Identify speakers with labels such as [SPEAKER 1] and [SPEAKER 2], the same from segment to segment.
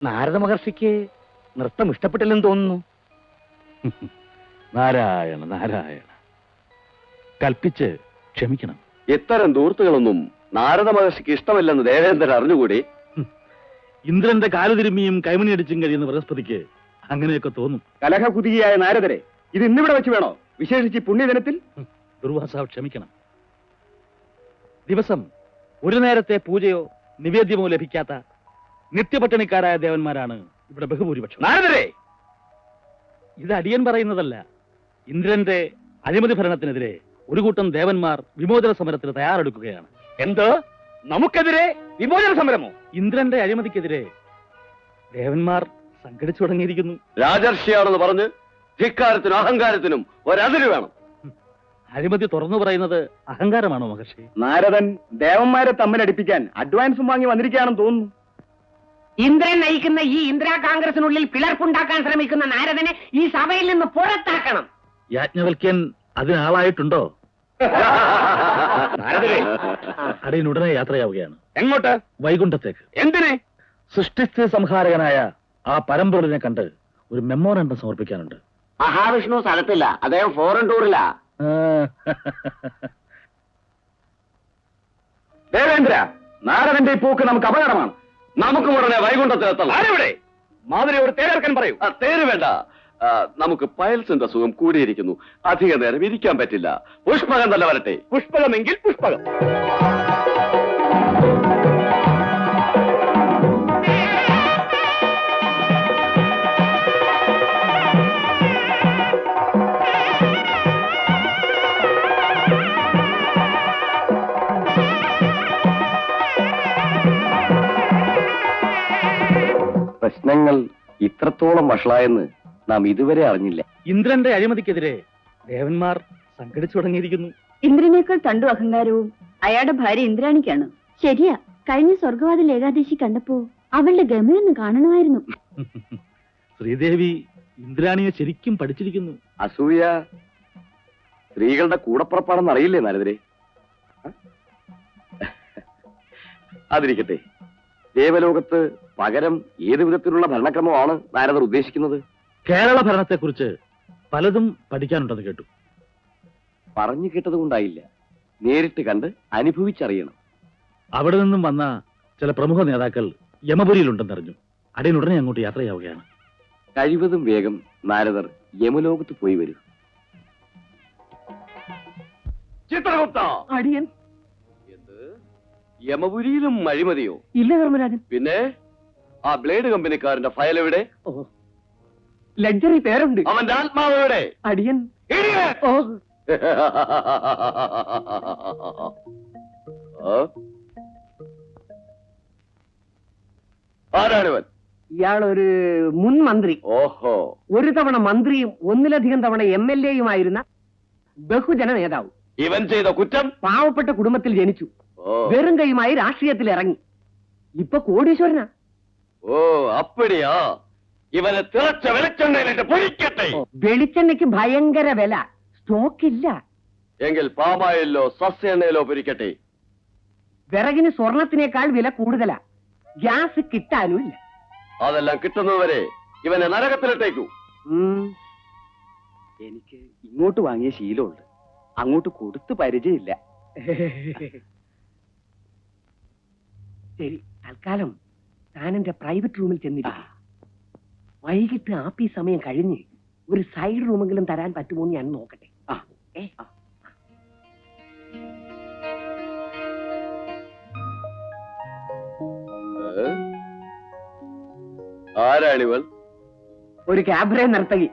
[SPEAKER 1] നാരദ മഹർഷിക്ക് നൃത്തം ഇഷ്ടപ്പെട്ടില്ലെന്ന് തോന്നുന്നു.
[SPEAKER 2] നാരായണ നാരായണ, കൽപ്പിച്ച് ക്ഷമിക്കണം.
[SPEAKER 3] ഇത്തരം ദൂർത്തുകളൊന്നും നാരദ മഹർഷിക്ക് ഇഷ്ടമല്ലെന്ന് ദേവേന്ദ്രൻ അറിഞ്ഞുകൂടി.
[SPEAKER 2] ഇന്ദ്രന്റെ കാലുതിരുമ്മിയും കൈമണിയടിച്ചും കഴിയുന്ന ബൃഹസ്പതിക്ക് അങ്ങനെയൊക്കെ തോന്നും.
[SPEAKER 3] കലഹകുതിയായ നാരദരെ ഇത് ഇന്നിവിടെ വെച്ച് വേണോ, വിശേഷിച്ച് പുണ്യദിനത്തിൽ?
[SPEAKER 2] ദുർവാസാവ് ക്ഷമിക്കണം. ദിവസം ഒരു നേരത്തെ പൂജയോ നിവേദ്യമോ ലഭിക്കാത്ത നിത്യപട്ടിണിക്കാരായ ദേവന്മാരാണ് ഇവിടെ ബഹുഭൂരിപക്ഷം.
[SPEAKER 3] നാരദരെ,
[SPEAKER 2] ഇത് അടിയൻ പറയുന്നതല്ല. ഇന്ദ്രന്റെ അഴിമതി ഭരണത്തിനെതിരെ ഒരു കൂട്ടം ദേവന്മാർ വിമോചന സമരത്തിന് തയ്യാറെടുക്കുകയാണ്.
[SPEAKER 3] എന്ത്? നമുക്കെതിരെ വിമോചന സമരമോ?
[SPEAKER 2] ഇന്ദ്രന്റെ അഴിമതിക്കെതിരെ ദേവന്മാർ സംഘടിച്ചു തുടങ്ങിയിരിക്കുന്നു.
[SPEAKER 3] രാജർഷിയാണെന്ന് പറഞ്ഞ് ധിക്കാരത്തിനും അഹങ്കാരത്തിനും ഒരതിര് വേണം.
[SPEAKER 2] അഴിമതി തുറന്നു പറയുന്നത് അഹങ്കാരമാണോ മഹർഷി?
[SPEAKER 3] നാരദൻ ദേവന്മാരെ തമ്മിലടിപ്പിക്കാൻ അഡ്വാൻസും വാങ്ങി വന്നിരിക്കുകയാണെന്ന് തോന്നുന്നു.
[SPEAKER 1] ഇന്ദ്രൻ നയിക്കുന്ന ഈ ഇന്ദിരാ കോൺഗ്രസിനുള്ളിൽ പിളർപ്പുണ്ടാക്കാൻ ശ്രമിക്കുന്ന നാരദനെ ഈ സഭയിൽ നിന്ന് പുറത്താക്കണം.
[SPEAKER 2] യാജ്ഞവൽക്യൻ അതിനാളായിട്ടുണ്ടോ? അടിയൻ ഉടനെ യാത്രയാവുകയാണ്.
[SPEAKER 3] എങ്ങോട്ട്?
[SPEAKER 2] വൈകുണ്ഠത്തേക്ക്.
[SPEAKER 3] എന്തിനെ?
[SPEAKER 2] സൃഷ്ടിസ്ഥിതി സംഹാരകനായ ആ പരമ്പൊരുളിനെ കണ്ട് ഒരു മെമ്മോറാണ്ടം സമർപ്പിക്കാനുണ്ട്.
[SPEAKER 1] മഹാവിഷ്ണു സ്ഥലത്തില്ല, അദ്ദേഹം ഫോറിൻ ടൂറിലാ.
[SPEAKER 3] ദേവേന്ദ്ര, നാരദന്റെ ഈ പോക്ക് നമുക്ക് അപകടമാണ്. നമുക്ക് ഉടനെ വൈകുണ്ഠത്തിലെത്തണം. ആരെവിടെ? മാതിരി ഒരു തേരർക്കൻ പറയൂ. തേര് വേണ്ട, നമുക്ക് പയൽസിന്റെ സുഖം കൂടിയിരിക്കുന്നു. അധിക നേരം ഇരിക്കാൻ പറ്റില്ല. പുഷ്പകം തന്നെ വരട്ടെ. പുഷ്പകമെങ്കിൽ പുഷ്പകം. പ്രശ്നങ്ങൾ ഇത്രത്തോളം വഷളായെന്ന് നാം ഇതുവരെ അറിഞ്ഞില്ല.
[SPEAKER 2] ഇന്ദ്രന്റെ അഴിമതിക്കെതിരെ ദേവന്മാർ സംഘടിച്ചു തുടങ്ങിയിരിക്കുന്നു.
[SPEAKER 4] ഇന്ദ്രനേക്കാൾ തണ്ടു അഹങ്കാരവും അയാളുടെ ഭാര്യ ഇന്ദ്രാണിക്കാണ്. ശരിയാ, കഴിഞ്ഞ സ്വർഗവാതിൽ ഏകാദശി കണ്ടപ്പോ അവളുടെ ഗമയൊന്ന് കാണണമായിരുന്നു.
[SPEAKER 2] ശ്രീദേവി ഇന്ദ്രാണിയെ ശരിക്കും പഠിച്ചിരിക്കുന്നു.
[SPEAKER 3] അസൂയ സ്ത്രീകളുടെ കൂടപ്പുറപ്പാണെന്ന് അറിയില്ലേ നാരദരെ? അതിരിക്കട്ടെ, ദേവലോകത്ത് പകരം ഏത് വിധത്തിലുള്ള ഭരണക്രമമാണ് നാരദർ ഉദ്ദേശിക്കുന്നത്?
[SPEAKER 2] കേരള ഭരണത്തെക്കുറിച്ച് പലതും പഠിക്കാനുണ്ടെന്ന് കേട്ടു.
[SPEAKER 3] പറഞ്ഞു കേട്ടത് കൊണ്ടായില്ല, നേരിട്ട് കണ്ട് അനുഭവിച്ചറിയണം.
[SPEAKER 2] അവിടെ നിന്നും വന്ന ചില പ്രമുഖ നേതാക്കൾ യമപുരിയിലുണ്ടെന്നറിഞ്ഞു. അടിയൻ ഉടനെ അങ്ങോട്ട് യാത്രയാവുകയാണ്.
[SPEAKER 3] കഴിവതും വേഗം നാരദർ യമലോകത്ത് പോയി വരൂ. ചിത്രഗുപ്ത,
[SPEAKER 1] അടിയൻ.
[SPEAKER 3] എന്ത്? യമപുരിയിലും അഴിമതിയോ?
[SPEAKER 1] ഇല്ല ധർമ്മരാജൻ.
[SPEAKER 3] പിന്നെ ആ ബ്ലേഡ് കമ്പനിക്കാരന്റെ ഫയൽ എവിടെ?
[SPEAKER 1] ലഗ്ജറി പേരുണ്ട്.
[SPEAKER 3] അവന്റെ ആത്മാവ് എവിടെ?
[SPEAKER 1] അടിയൻ. ഓ,
[SPEAKER 3] ആരാണിവൻ?
[SPEAKER 1] ഇയാളൊരു മുൻ മന്ത്രി.
[SPEAKER 3] ഓഹോ.
[SPEAKER 1] ഒരു തവണ മന്ത്രിയും ഒന്നിലധികം തവണ MLA-യുമായിരുന്ന ബഹുജന നേതാവ്.
[SPEAKER 3] ഇവൻ ചെയ്ത കുറ്റം?
[SPEAKER 1] പാവപ്പെട്ട കുടുംബത്തിൽ ജനിച്ചു, വെറും കൈയുമായി രാഷ്ട്രീയത്തിൽ ഇറങ്ങി. ഇപ്പൊ കോടീശ്വരനാ.
[SPEAKER 3] ഓ, അപ്പടിയാ. ഇവനെ തിളച്ച വെളിച്ചെണ്ണയിലിട്ട് പൊരിക്കട്ടെ.
[SPEAKER 1] വെളിച്ചെണ്ണയ്ക്ക് ഭയങ്കര വില, സ്റ്റോക്കില്ല.
[SPEAKER 3] എങ്കിൽ പാമായിലോ സസ്യ പൊരിക്കട്ടെ.
[SPEAKER 1] വിറകിന് സ്വർണത്തിനേക്കാൾ വില കൂടുതലാ, ഗ്യാസ് കിട്ടാനുമില്ല.
[SPEAKER 3] അതെല്ലാം കിട്ടുന്നതുവരെ ഇവനെ നരകത്തിലിട്ടേക്കൂ. എനിക്ക് ഇങ്ങോട്ട് വാങ്ങിയ ശീലമുണ്ട്, അങ്ങോട്ട് കൊടുത്ത് പരിചയമില്ല.
[SPEAKER 1] ശരി, തൽക്കാലം താൻ എന്റെ പ്രൈവറ്റ് റൂമിൽ ചെന്നിരിക്കും. വൈകിട്ട് ആപ്പീ സമയം കഴിഞ്ഞ് ഒരു സൈഡ് റൂമെങ്കിലും തരാൻ പറ്റുമോ എന്ന് ഞാൻ നോക്കട്ടെ.
[SPEAKER 3] ആരാണിവൾ?
[SPEAKER 1] ഒരു ക്യാബറേ നർത്തകി.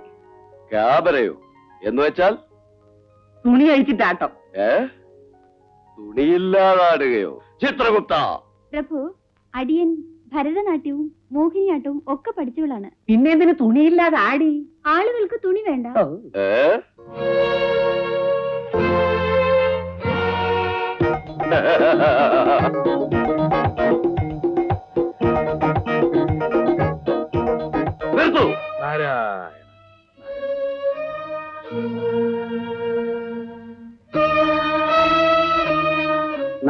[SPEAKER 3] ക്യാബറയോ എന്ന് വെച്ചാൽ?
[SPEAKER 1] തുണി അഴിച്ചിട്ടാട്ടം.
[SPEAKER 3] തുണിയില്ലാതാടുകയോ? ചിത്രഗുപ്ത.
[SPEAKER 4] പ്രഭു, അടിയൻ ഭരതനാട്യവും മോഹിനിയാട്ടവും ഒക്കെ പഠിച്ചവളാണ്.
[SPEAKER 1] പിന്നെ എന്തിനു തുണിയില്ലാതെ ആടി?
[SPEAKER 4] ആളുകൾക്ക് തുണി വേണ്ട.
[SPEAKER 3] നിർത്തൂ.
[SPEAKER 2] നാരായണ.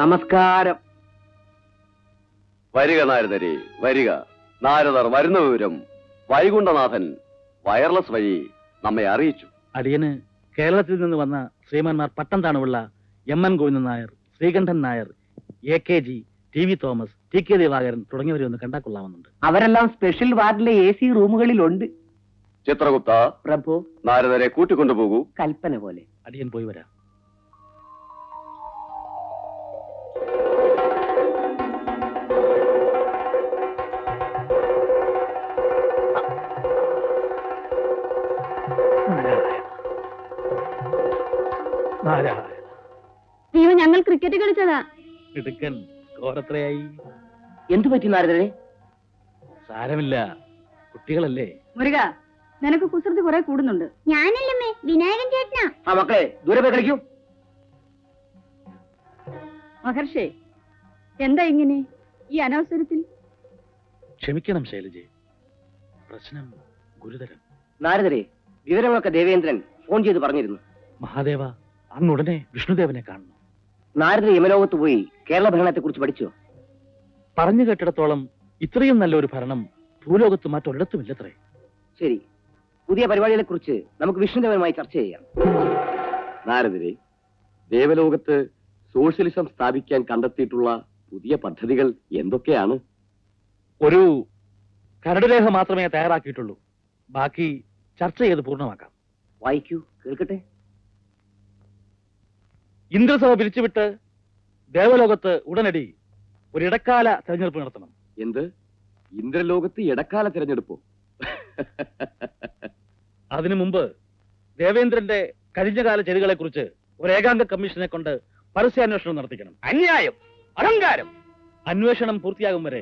[SPEAKER 1] നമസ്കാരം.
[SPEAKER 3] വരിക നാരദരെ, വരിക. നാരദർ വരുന്ന വിവരം വൈകുണ്ഠനാഥൻ വയർലെസ് വഴി നമ്മെ അറിയിച്ചു.
[SPEAKER 2] അടിയന് കേരളത്തിൽ നിന്ന് വന്ന ശ്രീമാന്മാർ പട്ടം താണുള്ള M N. Govindan Nair, Sreekantan Nair, A.K.G., T.V. Thomas, T.K. Divakaran തുടങ്ങിയവരെ ഒന്ന് കണ്ടാ കൊള്ളാമെന്നുണ്ട്.
[SPEAKER 1] അവരെല്ലാം സ്പെഷ്യൽ വാർഡിലെ AC റൂമുകളിലുണ്ട്.
[SPEAKER 3] ചിത്രഗുപ്ത,
[SPEAKER 1] പ്രഭു,
[SPEAKER 3] നാരദരെ കൂട്ടിക്കൊണ്ടുപോകൂ.
[SPEAKER 1] കൽപ്പന പോലെ.
[SPEAKER 2] അടിയൻ പോയി വരാം.
[SPEAKER 4] അയ്യോ, ഞങ്ങൾ ക്രിക്കറ്റ് കളിച്ചതാ.
[SPEAKER 2] ഇടുക്കൻ സ്കോറത്രയായി?
[SPEAKER 1] എന്തു പറ്റി നാരദരെ?
[SPEAKER 2] സാരമില്ല, കുട്ടികളല്ലേ.
[SPEAKER 4] മുരുക, നിനക്ക് കുസൃതി കുറെ കൂടുന്നുണ്ട്.
[SPEAKER 5] ഞാനല്ലമ്മേ, വിനായകൻ ചേട്ടനാ.
[SPEAKER 1] ആ മക്കളെ, ദൂരെ പോയി കളിക്കൂ.
[SPEAKER 4] മഹർഷേ, എന്താ ഇങ്ങനെ ഈ അനവസരത്തിൽ?
[SPEAKER 2] ക്ഷമിക്കണം ശൈലജെ, പ്രശ്നം ഗുരുതരം.
[SPEAKER 1] നാരദരെ, വിവരങ്ങളൊക്കെ ദേവേന്ദ്രൻ ഫോൺ ചെയ്ത് പറഞ്ഞിരുന്നു.
[SPEAKER 2] മഹാദേവ, അങ്ങ് ഉടനെ വിഷ്ണുദേവനെ കാണുന്നു.
[SPEAKER 1] നാരദ യമലോകത്ത് പോയി കേരള ഭരണത്തെ കുറിച്ച് പഠിച്ചോ?
[SPEAKER 2] പറഞ്ഞു കേട്ടിടത്തോളം ഇത്രയും നല്ലൊരു ഭരണം ഭൂലോകത്ത് മറ്റൊരിടത്തുമില്ലത്രേ.
[SPEAKER 1] ശരി, പുതിയ പരിപാടികളെ കുറിച്ച് നമുക്ക് വിഷ്ണുദേവനുമായി ചർച്ച ചെയ്യാം.
[SPEAKER 3] നാരദരെ, ദേവലോകത്ത് സോഷ്യലിസം സ്ഥാപിക്കാൻ കണ്ടെത്തിയിട്ടുള്ള പുതിയ പദ്ധതികൾ എന്തൊക്കെയാണ്?
[SPEAKER 2] ഒരു കരടുരേഖ മാത്രമേ തയ്യാറാക്കിയിട്ടുള്ളൂ. ബാക്കി ചർച്ച ചെയ്ത് പൂർണ്ണമാക്കാം.
[SPEAKER 1] വായിക്കൂ, കേൾക്കട്ടെ.
[SPEAKER 2] ഇന്ദ്രസഭ പിരിച്ചുവിട്ട് ദേവലോകത്ത് ഉടനടി ഒരു ഇടക്കാല തെരഞ്ഞെടുപ്പ് നടത്തണം.
[SPEAKER 3] എന്ത്? ഇന്ദ്രലോകത്ത് ഇടക്കാല തിരഞ്ഞെടുപ്പോ?
[SPEAKER 2] അതിനു മുമ്പ് ദേവേന്ദ്രന്റെ കഴിഞ്ഞകാല ചെയ്തികളെ കുറിച്ച് ഒരു ഏകാംഗ കമ്മീഷനെ കൊണ്ട് പരസ്യാന്വേഷണം നടത്തിക്കണം.
[SPEAKER 3] അന്യായം, അഹങ്കാരം.
[SPEAKER 2] അന്വേഷണം പൂർത്തിയാകും വരെ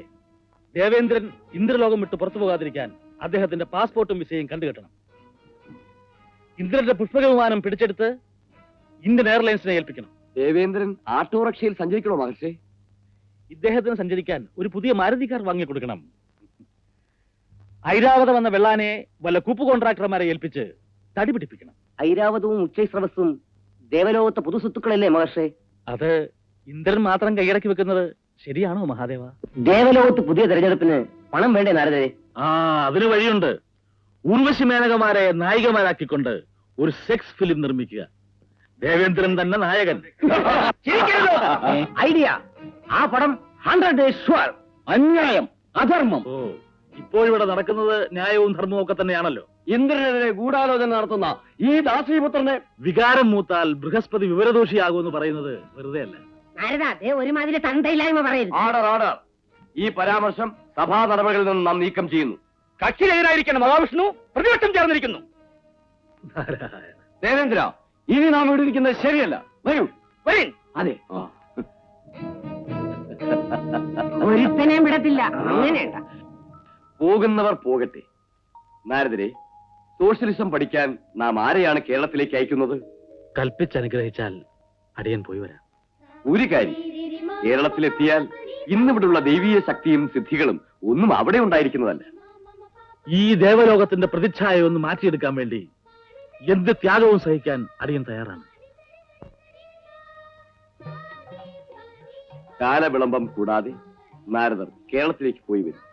[SPEAKER 2] ദേവേന്ദ്രൻ ഇന്ദ്രലോകം വിട്ട് പുറത്തു പോകാതിരിക്കാൻ അദ്ദേഹത്തിന്റെ പാസ്പോർട്ടും വിസയും കണ്ടുകെട്ടണം. ഇന്ദ്രന്റെ പുഷ്പകവിമാനം പിടിച്ചെടുത്ത് ഇന്ത്യൻ എയർലൈൻസിനെ ഏൽപ്പിക്കണം.
[SPEAKER 3] ദേവേന്ദ്രൻ ആട്ടോറിക്ഷയിൽ സഞ്ചരിക്കണോ മഹർഷേ?
[SPEAKER 2] ഇദ്ദേഹത്തിന് സഞ്ചരിക്കാൻ ഒരു പുതിയ മാരുതി കാർ വാങ്ങിക്കൊടുക്കണം. ഐരാവതം എന്ന വെള്ളാനെ വല്ല കൂപ്പ് കോൺട്രാക്ടർമാരെ ഏൽപ്പിച്ച് തടി പിടിപ്പിക്കണം.
[SPEAKER 1] ഐരാവതവും ഉച്ചൈസ്രവസ്സും ദേവലോകത്തെ പൊതുസ്വത്തുക്കളല്ലേ മഹർഷേ?
[SPEAKER 2] അത് ഇന്ദ്രൻ മാത്രം കൈയടക്കി വെക്കുന്നത് ശരിയാണോ മഹാദേവ?
[SPEAKER 1] ദേവലോകത്ത് പുതിയ തെരഞ്ഞെടുപ്പിന് പണം വേണ്ടേ നാരദരെ?
[SPEAKER 2] അതിന് വഴിയുണ്ട്. ഊർവശി മേനകമാരെ നായികമാരാക്കിക്കൊണ്ട് ഒരു സെക്സ് ഫിലിം നിർമ്മിക്കുക. ദേവേന്ദ്രൻ തന്നെ നായകൻ.
[SPEAKER 1] ഐഡിയ. ആ പടം 100 days sure. അന്യായം, അധർമ്മം.
[SPEAKER 2] ഇപ്പോഴിവിടെ നടക്കുന്നത് ന്യായവും ധർമ്മവും ഒക്കെ തന്നെയാണല്ലോ.
[SPEAKER 3] ഇന്ദ്രനെതിരെ ഗൂഢാലോചന നടത്തുന്ന ഈ ദാസീപുത്രനെ
[SPEAKER 2] വികാരം മൂത്താൽ ബൃഹസ്പതി വിവരദോഷിയാകുമെന്ന് പറയുന്നത് വെറുതെ അല്ല.
[SPEAKER 1] നാരദ, ഒരുമാതിരി തന്തയില്ലായ്മ പറയരുത്.
[SPEAKER 3] Order, order. ഈ പരാമർശം സഭാ നടപടികളിൽ നിന്ന് നാം നീക്കം ചെയ്യുന്നു.
[SPEAKER 2] കക്ഷിയിലെതിരായിരിക്കണം മഹാവിഷ്ണു പ്രതിപക്ഷം ചേർന്നിരിക്കുന്നു.
[SPEAKER 3] ദേവേന്ദ്ര, ഇനി നാം ഇവിടെ ഇരിക്കുന്നത് ശരിയല്ല. വരൂ,
[SPEAKER 2] വരീൻ.
[SPEAKER 1] അതെ, ഒരുത്തനെയും വിടത്തില്ല. അങ്ങനെയല്ല.
[SPEAKER 3] പോകുന്നവർ പോകട്ടെ. നാരദരെ, സോഷ്യലിസം പഠിക്കാൻ നാം ആരെയാണ് കേരളത്തിലേക്ക് അയക്കുന്നത്?
[SPEAKER 2] കൽപ്പിച്ചനുഗ്രഹിച്ചാൽ അടിയൻ പോയി വരാം.
[SPEAKER 3] ഒരു കാര്യം, കേരളത്തിലെത്തിയാൽ ഇന്നിവിടുള്ള ദൈവീയ ശക്തിയും സിദ്ധികളും ഒന്നും അവിടെ ഉണ്ടായിരിക്കുന്നതല്ല.
[SPEAKER 2] ഈ ദേവലോകത്തിന്റെ പ്രതിച്ഛായ ഒന്ന് മാറ്റിയെടുക്കാൻ വേണ്ടി എന്ത് ത്യാഗവും സഹിക്കാൻ അടിയൻ തയ്യാറാണ്.
[SPEAKER 3] കാലവിളംബം കൂടാതെ നാരദർ കേരളത്തിലേക്ക് പോയി വരും.